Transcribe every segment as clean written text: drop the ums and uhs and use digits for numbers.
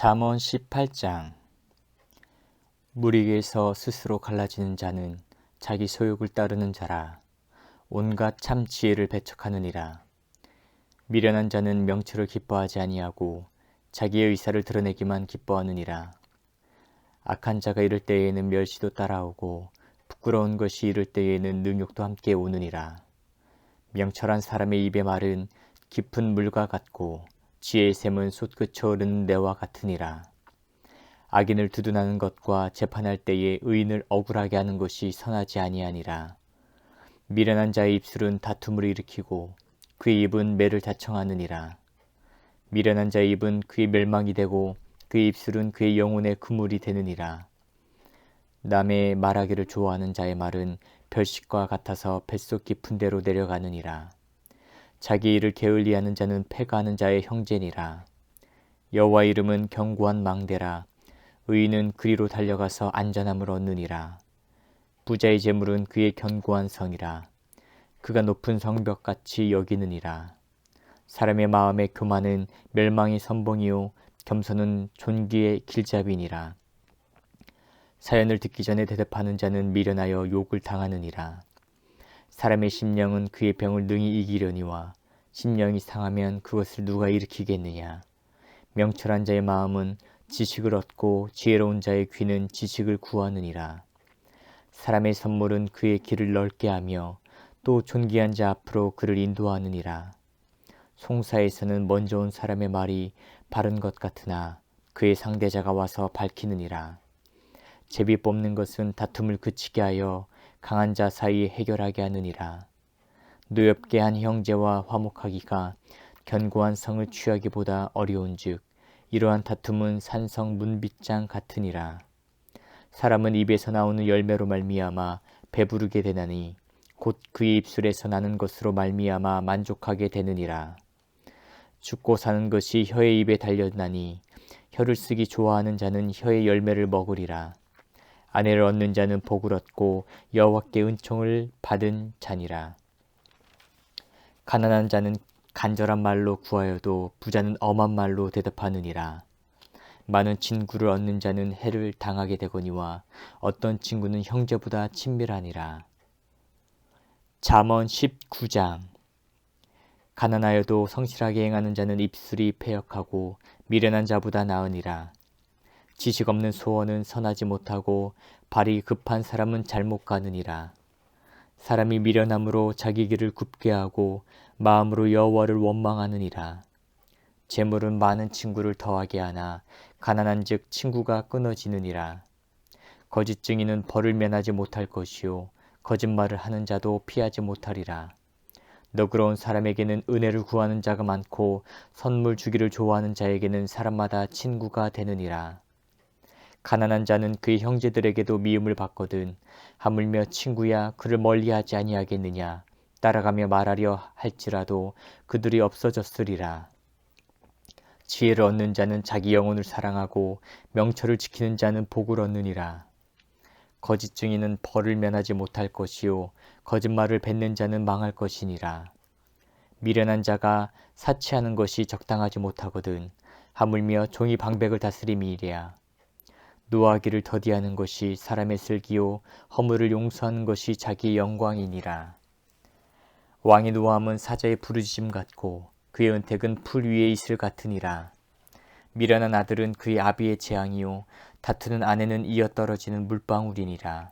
잠언 18장. 무리에서 스스로 갈라지는 자는 자기 소욕을 따르는 자라. 온갖 참 지혜를 배척하느니라. 미련한 자는 명철을 기뻐하지 아니하고 자기의 의사를 드러내기만 기뻐하느니라. 악한 자가 이를 때에는 멸시도 따라오고 부끄러운 것이 이를 때에는 능욕도 함께 오느니라. 명철한 사람의 입의 말은 깊은 물과 같고 지혜의 샘은 솟구쳐 흐르는 내와 같으니라. 악인을 두둔하는 것과 재판할 때에 의인을 억울하게 하는 것이 선하지 아니하니라. 미련한 자의 입술은 다툼을 일으키고 그의 입은 매를 자청하느니라. 미련한 자의 입은 그의 멸망이 되고 그의 입술은 그의 영혼의 그물이 되느니라. 남의 말하기를 좋아하는 자의 말은 별식과 같아서 뱃속 깊은 데로 내려가느니라. 자기 일을 게을리하는 자는 패가하는 자의 형제니라. 여호와 이름은 견고한 망대라. 의인은 그리로 달려가서 안전함을 얻느니라. 부자의 재물은 그의 견고한 성이라. 그가 높은 성벽같이 여기느니라. 사람의 마음의 교만은 멸망의 선봉이요 겸손은 존귀의 길잡이니라. 사연을 듣기 전에 대답하는 자는 미련하여 욕을 당하느니라. 사람의 심령은 그의 병을 능히 이기려니와 심령이 상하면 그것을 누가 일으키겠느냐. 명철한 자의 마음은 지식을 얻고 지혜로운 자의 귀는 지식을 구하느니라. 사람의 선물은 그의 길을 넓게 하며 또 존귀한 자 앞으로 그를 인도하느니라. 송사에서는 먼저 온 사람의 말이 바른 것 같으나 그의 상대자가 와서 밝히느니라. 제비 뽑는 것은 다툼을 그치게 하여 강한 자 사이에 해결하게 하느니라. 노엽게 한 형제와 화목하기가 견고한 성을 취하기보다 어려운즉 이러한 다툼은 산성 문빗장 같으니라. 사람은 입에서 나오는 열매로 말미암아 배부르게 되나니 곧 그의 입술에서 나는 것으로 말미암아 만족하게 되느니라. 죽고 사는 것이 혀의 입에 달렸나니 혀를 쓰기 좋아하는 자는 혀의 열매를 먹으리라. 아내를 얻는 자는 복을 얻고 여호와께 은총을 받은 자니라. 가난한 자는 간절한 말로 구하여도 부자는 엄한 말로 대답하느니라. 많은 친구를 얻는 자는 해를 당하게 되거니와 어떤 친구는 형제보다 친밀하니라. 잠언 19장. 가난하여도 성실하게 행하는 자는 입술이 패역하고 미련한 자보다 나으니라. 지식 없는 소원은 선하지 못하고 발이 급한 사람은 잘못 가느니라. 사람이 미련함으로 자기 길을 굽게 하고 마음으로 여호와를 원망하느니라. 재물은 많은 친구를 더하게 하나 가난한즉 친구가 끊어지느니라. 거짓 증인은 벌을 면하지 못할 것이요 거짓말을 하는 자도 피하지 못하리라. 너그러운 사람에게는 은혜를 구하는 자가 많고 선물 주기를 좋아하는 자에게는 사람마다 친구가 되느니라. 가난한 자는 그의 형제들에게도 미움을 받거든 하물며 친구야 그를 멀리하지 아니하겠느냐. 따라가며 말하려 할지라도 그들이 없어졌으리라. 지혜를 얻는 자는 자기 영혼을 사랑하고 명철을 지키는 자는 복을 얻느니라. 거짓 증인은 벌을 면하지 못할 것이요 거짓말을 뱉는 자는 망할 것이니라. 미련한 자가 사치하는 것이 적당하지 못하거든 하물며 종이 방백을 다스림이랴. 노하기를 더디하는 것이 사람의 슬기요 허물을 용서하는 것이 자기의 영광이니라. 왕의 노함은 사자의 부르짖음 같고 그의 은택은 풀 위의 이슬 같으니라. 미련한 아들은 그의 아비의 재앙이요 다투는 아내는 이어떨어지는 물방울이니라.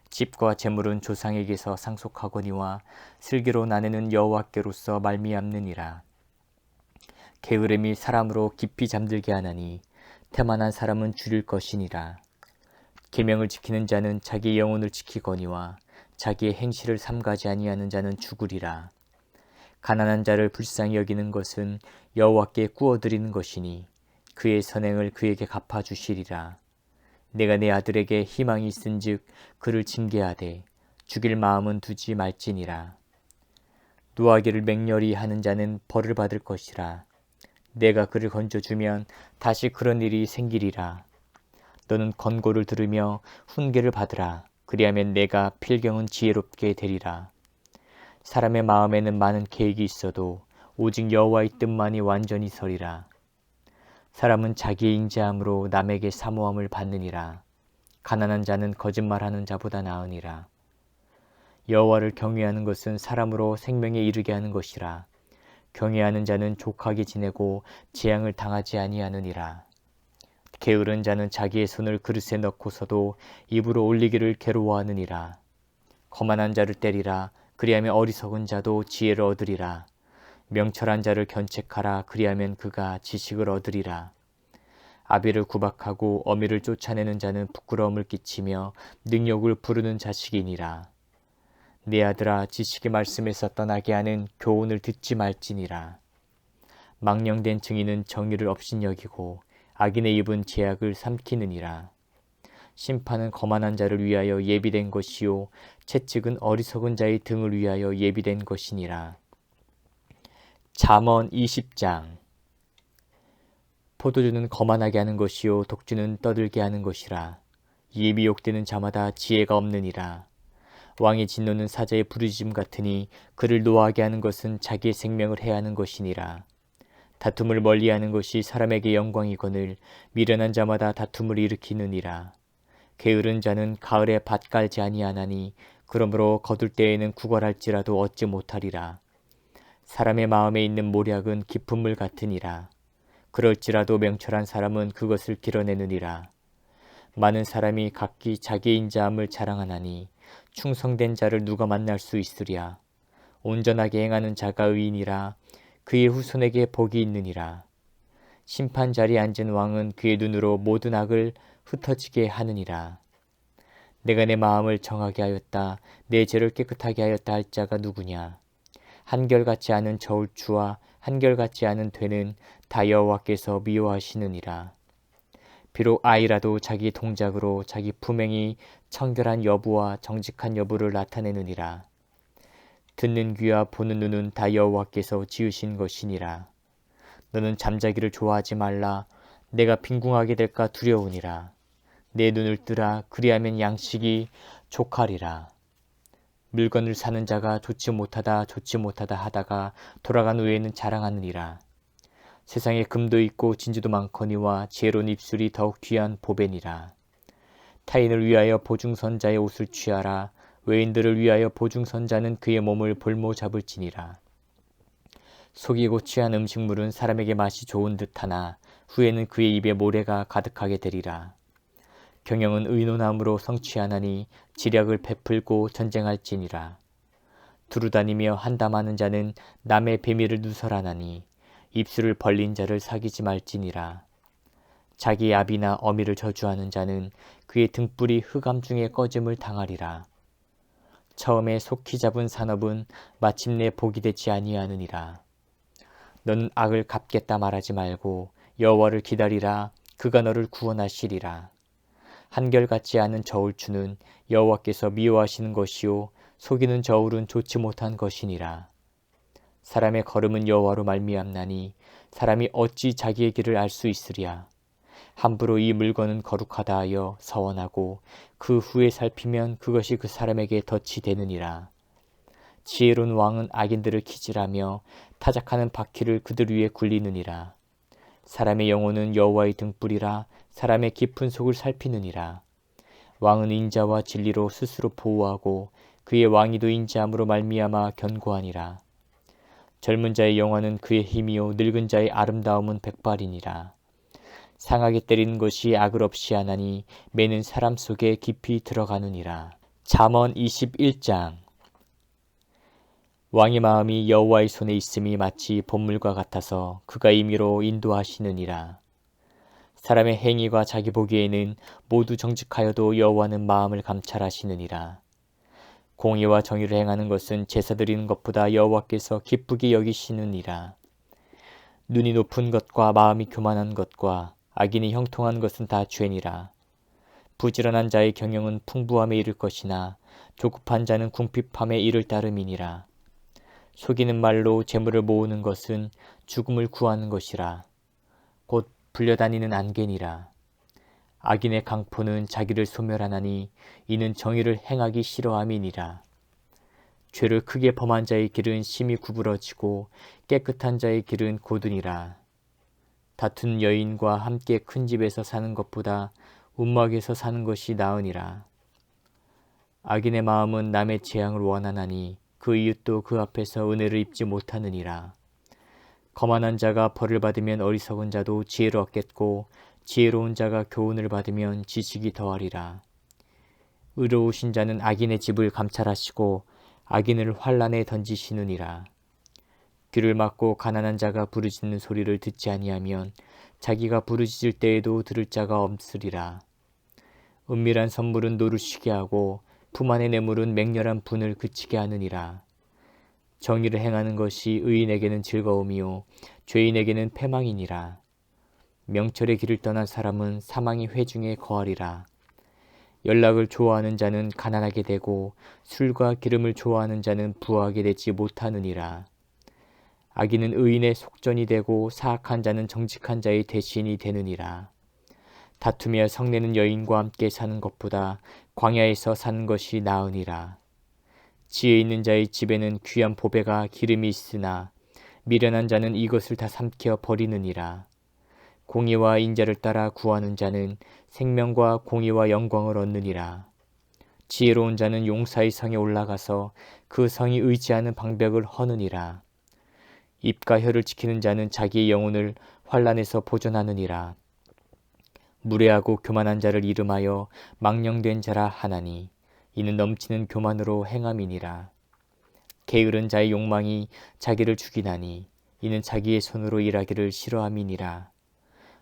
집과 재물은 조상에게서 상속하거니와 슬기로운 아내는 여호와께로서 말미암느니라. 게으름이 사람으로 깊이 잠들게 하나니 태만한 사람은 줄일 것이니라. 계명을 지키는 자는 자기의 영혼을 지키거니와 자기의 행실을 삼가지 아니하는 자는 죽으리라. 가난한 자를 불쌍히 여기는 것은 여호와께 꾸어드리는 것이니 그의 선행을 그에게 갚아주시리라. 내가 내 아들에게 희망이 있은즉 그를 징계하되 죽일 마음은 두지 말지니라. 노하기를 맹렬히 하는 자는 벌을 받을 것이라. 내가 그를 건져주면 다시 그런 일이 생기리라. 너는 권고를 들으며 훈계를 받으라. 그리하면 내가 필경은 지혜롭게 되리라. 사람의 마음에는 많은 계획이 있어도 오직 여호와의 뜻만이 완전히 서리라. 사람은 자기의 인자함으로 남에게 사모함을 받느니라. 가난한 자는 거짓말하는 자보다 나으니라. 여호와를 경외하는 것은 사람으로 생명에 이르게 하는 것이라. 경외하는 자는 족하게 지내고 재앙을 당하지 아니하느니라. 게으른 자는 자기의 손을 그릇에 넣고서도 입으로 올리기를 괴로워하느니라. 거만한 자를 때리라. 그리하면 어리석은 자도 지혜를 얻으리라. 명철한 자를 견책하라. 그리하면 그가 지식을 얻으리라. 아비를 구박하고 어미를 쫓아내는 자는 부끄러움을 끼치며 능욕을 부르는 자식이니라. 내 아들아, 지식의 말씀에서 떠나게 하는 교훈을 듣지 말지니라. 망령된 증인은 정의를 업신여기고 악인의 입은 죄악을 삼키느니라. 심판은 거만한 자를 위하여 예비된 것이요 채찍은 어리석은 자의 등을 위하여 예비된 것이니라. 잠언 20장. 포도주는 거만하게 하는 것이요 독주는 떠들게 하는 것이라. 이에 미혹되는 자마다 지혜가 없느니라. 왕의 진노는 사자의 부르짖음 같으니 그를 노하게 하는 것은 자기의 생명을 해하는 것이니라. 다툼을 멀리하는 것이 사람에게 영광이거늘 미련한 자마다 다툼을 일으키느니라. 게으른 자는 가을에 밭 깔지 아니하나니 그러므로 거둘 때에는 구걸할지라도 얻지 못하리라. 사람의 마음에 있는 모략은 깊은 물 같으니라. 그럴지라도 명철한 사람은 그것을 길어내느니라. 많은 사람이 각기 자기의 인자함을 자랑하나니 충성된 자를 누가 만날 수 있으랴. 온전하게 행하는 자가 의인이라. 그의 후손에게 복이 있느니라. 심판 자리에 앉은 왕은 그의 눈으로 모든 악을 흩어지게 하느니라. 내가 내 마음을 정하게 하였다. 내 죄를 깨끗하게 하였다 할 자가 누구냐. 한결같지 않은 저울추와 한결같지 않은 되는 다 여호와께서 미워하시느니라. 비록 아이라도 자기 동작으로 자기 품행이 청결한 여부와 정직한 여부를 나타내느니라. 듣는 귀와 보는 눈은 다 여호와께서 지으신 것이니라. 너는 잠자기를 좋아하지 말라. 내가 빈궁하게 될까 두려우니라. 내 눈을 뜨라. 그리하면 양식이 족하리라. 물건을 사는 자가 좋지 못하다 하다가 돌아간 후에는 자랑하느니라. 세상에 금도 있고 진주도 많거니와 지혜로운 입술이 더욱 귀한 보배니라. 타인을 위하여 보증선자의 옷을 취하라. 외인들을 위하여 보증선자는 그의 몸을 볼모 잡을지니라. 속이고 취한 음식물은 사람에게 맛이 좋은 듯하나 후에는 그의 입에 모래가 가득하게 되리라. 경영은 의논함으로 성취하나니 지략을 베풀고 전쟁할지니라. 두루다니며 한담하는 자는 남의 비밀을 누설하나니 입술을 벌린 자를 사귀지 말지니라. 자기 아비나 어미를 저주하는 자는 그의 등불이 흑암 중에 꺼짐을 당하리라. 처음에 속히 잡은 산업은 마침내 복이 되지 아니하느니라. 너는 악을 갚겠다 말하지 말고 여호와를 기다리라. 그가 너를 구원하시리라. 한결같지 않은 저울추는 여호와께서 미워하시는 것이요 속이는 저울은 좋지 못한 것이니라. 사람의 걸음은 여호와로 말미암나니 사람이 어찌 자기의 길을 알 수 있으랴. 함부로 이 물건은 거룩하다 하여 서원하고 그 후에 살피면 그것이 그 사람에게 덫이 되느니라. 지혜로운 왕은 악인들을 기질하며 타작하는 바퀴를 그들 위에 굴리느니라. 사람의 영혼은 여호와의 등불이라. 사람의 깊은 속을 살피느니라. 왕은 인자와 진리로 스스로 보호하고 그의 왕위도 인자함으로 말미암아 견고하니라. 젊은 자의 영화는 그의 힘이요 늙은 자의 아름다움은 백발이니라. 상하게 때리는 것이 악을 없이 하나니 매는 사람 속에 깊이 들어가느니라. 잠언 21장. 왕의 마음이 여호와의 손에 있음이 마치 봇물과 같아서 그가 임의로 인도하시느니라. 사람의 행위가 자기 보기에는 모두 정직하여도 여호와는 마음을 감찰하시느니라. 공의와 정의를 행하는 것은 제사 드리는 것보다 여호와께서 기쁘게 여기시느니라. 눈이 높은 것과 마음이 교만한 것과 악인이 형통한 것은 다 죄니라. 부지런한 자의 경영은 풍부함에 이를 것이나 조급한 자는 궁핍함에 이를 따름이니라. 속이는 말로 재물을 모으는 것은 죽음을 구하는 것이라. 곧 불려다니는 안개니라. 악인의 강포는 자기를 소멸하나니 이는 정의를 행하기 싫어함이니라. 죄를 크게 범한 자의 길은 심히 구부러지고 깨끗한 자의 길은 고드니라. 다투는 여인과 함께 큰 집에서 사는 것보다 움막에서 사는 것이 나으니라. 악인의 마음은 남의 재앙을 원하나니 그 이웃도 그 앞에서 은혜를 입지 못하느니라. 거만한 자가 벌을 받으면 어리석은 자도 지혜를 얻겠고 지혜로운 자가 교훈을 받으면 지식이 더하리라. 의로우신 자는 악인의 집을 감찰하시고 악인을 환란에 던지시느니라. 귀를 막고 가난한 자가 부르짖는 소리를 듣지 아니하면 자기가 부르짖을 때에도 들을 자가 없으리라. 은밀한 선물은 노루시게 하고 품 안의 뇌물은 맹렬한 분을 그치게 하느니라. 정의를 행하는 것이 의인에게는 즐거움이요 죄인에게는 패망이니라. 명철의 길을 떠난 사람은 사망의 회중에 거하리라. 연락을 좋아하는 자는 가난하게 되고 술과 기름을 좋아하는 자는 부하게 되지 못하느니라. 악인은 의인의 속전이 되고 사악한 자는 정직한 자의 대신이 되느니라. 다투며 성내는 여인과 함께 사는 것보다 광야에서 사는 것이 나으니라. 지혜 있는 자의 집에는 귀한 보배가 기름이 있으나 미련한 자는 이것을 다 삼켜 버리느니라. 공의와 인자를 따라 구하는 자는 생명과 공의와 영광을 얻느니라. 지혜로운 자는 용사의 성에 올라가서 그 성이 의지하는 방벽을 허느니라. 입과 혀를 지키는 자는 자기의 영혼을 환난에서 보존하느니라. 무례하고 교만한 자를 이름하여 망령된 자라 하나니 이는 넘치는 교만으로 행함이니라. 게으른 자의 욕망이 자기를 죽이나니 이는 자기의 손으로 일하기를 싫어함이니라.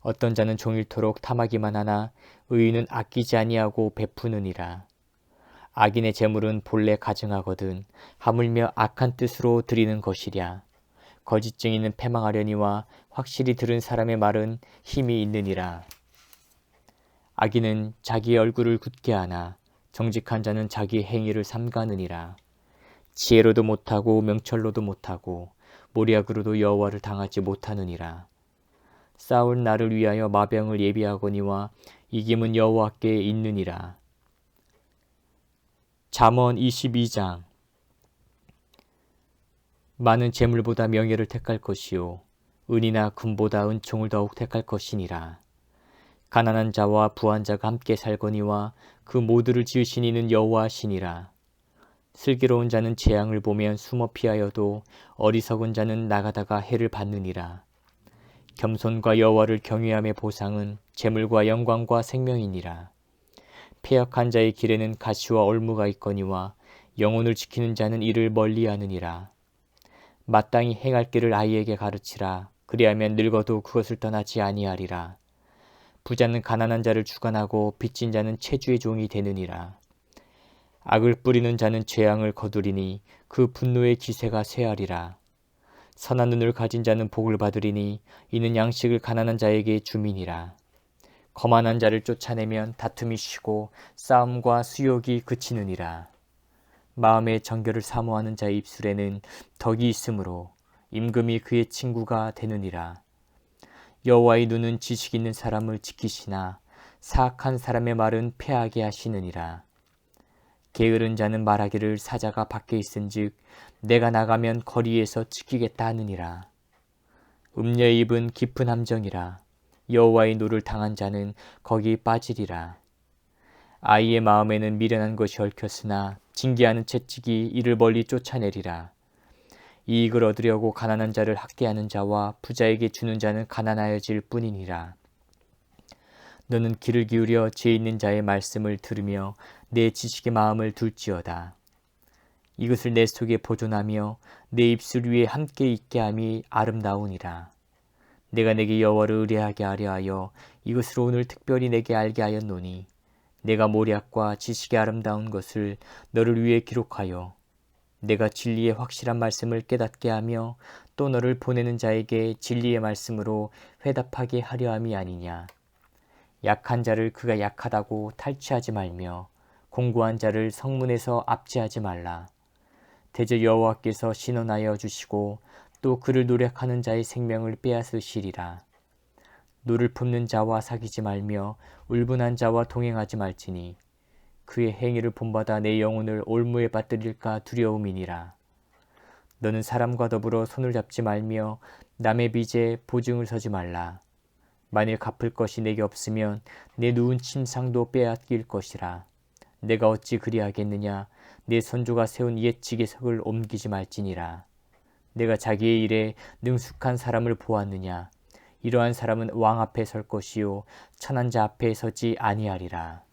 어떤 자는 종일토록 탐하기만 하나 의인은 아끼지 아니하고 베푸느니라. 악인의 재물은 본래 가증하거든 하물며 악한 뜻으로 드리는 것이랴. 거짓증인은 패망하려니와 확실히 들은 사람의 말은 힘이 있느니라. 악인은 자기의 얼굴을 굳게 하나 정직한 자는 자기의 행위를 삼가느니라. 지혜로도 못하고 명철로도 못하고 모략으로도 여호와를 당하지 못하느니라. 싸울 날을 위하여 마병을 예비하거니와 이김은 여호와께 있느니라. 잠언 22장. 많은 재물보다 명예를 택할 것이요 은이나 금보다 은총을 더욱 택할 것이니라. 가난한 자와 부한 자가 함께 살거니와 그 모두를 지으신 이는 여호와시니라. 슬기로운 자는 재앙을 보면 숨어 피하여도 어리석은 자는 나가다가 해를 받느니라. 겸손과 여호와를 경외함의 보상은 재물과 영광과 생명이니라. 패역한 자의 길에는 가시와 얼무가 있거니와 영혼을 지키는 자는 이를 멀리하느니라. 마땅히 행할 길을 아이에게 가르치라. 그리하면 늙어도 그것을 떠나지 아니하리라. 부자는 가난한 자를 주관하고 빚진 자는 체주의 종이 되느니라. 악을 뿌리는 자는 재앙을 거두리니 그 분노의 기세가 쇠하리라. 선한 눈을 가진 자는 복을 받으리니 이는 양식을 가난한 자에게 주민이라. 거만한 자를 쫓아내면 다툼이 쉬고 싸움과 수욕이 그치느니라. 마음의 정결을 사모하는 자의 입술에는 덕이 있으므로 임금이 그의 친구가 되느니라. 여호와의 눈은 지식 있는 사람을 지키시나 사악한 사람의 말은 패하게 하시느니라. 게으른 자는 말하기를 사자가 밖에 있은즉 내가 나가면 거리에서 지키겠다 하느니라. 음녀의 입은 깊은 함정이라. 여호와의 노를 당한 자는 거기 빠지리라. 아이의 마음에는 미련한 것이 얽혔으나 징계하는 채찍이 이를 멀리 쫓아내리라. 이익을 얻으려고 가난한 자를 학대하는 자와 부자에게 주는 자는 가난하여질 뿐이니라. 너는 귀를 기울여 죄 있는 자의 말씀을 들으며 내 지식의 마음을 둘지어다. 이것을 내 속에 보존하며 내 입술 위에 함께 있게 함이 아름다우니라. 내가 내게 여호와를 의뢰하게 하려 하여 이것으로 오늘 특별히 내게 알게 하였노니 내가 모략과 지식의 아름다운 것을 너를 위해 기록하여 내가 진리의 확실한 말씀을 깨닫게 하며 또 너를 보내는 자에게 진리의 말씀으로 회답하게 하려 함이 아니냐. 약한 자를 그가 약하다고 탈취하지 말며 공고한 자를 성문에서 압제하지 말라. 대저 여호와께서 신원하여 주시고 또 그를 노력하는 자의 생명을 빼앗으시리라. 노를 품는 자와 사귀지 말며 울분한 자와 동행하지 말지니 그의 행위를 본받아 내 영혼을 올무에 빠뜨릴까 두려움이니라. 너는 사람과 더불어 손을 잡지 말며 남의 빚에 보증을 서지 말라. 만일 갚을 것이 내게 없으면 내 누운 침상도 빼앗길 것이라. 내가 어찌 그리하겠느냐. 내 선조가 세운 옛 지계석을 옮기지 말지니라. 내가 자기의 일에 능숙한 사람을 보았느냐. 이러한 사람은 왕 앞에 설 것이요 천한 자 앞에 서지 아니하리라.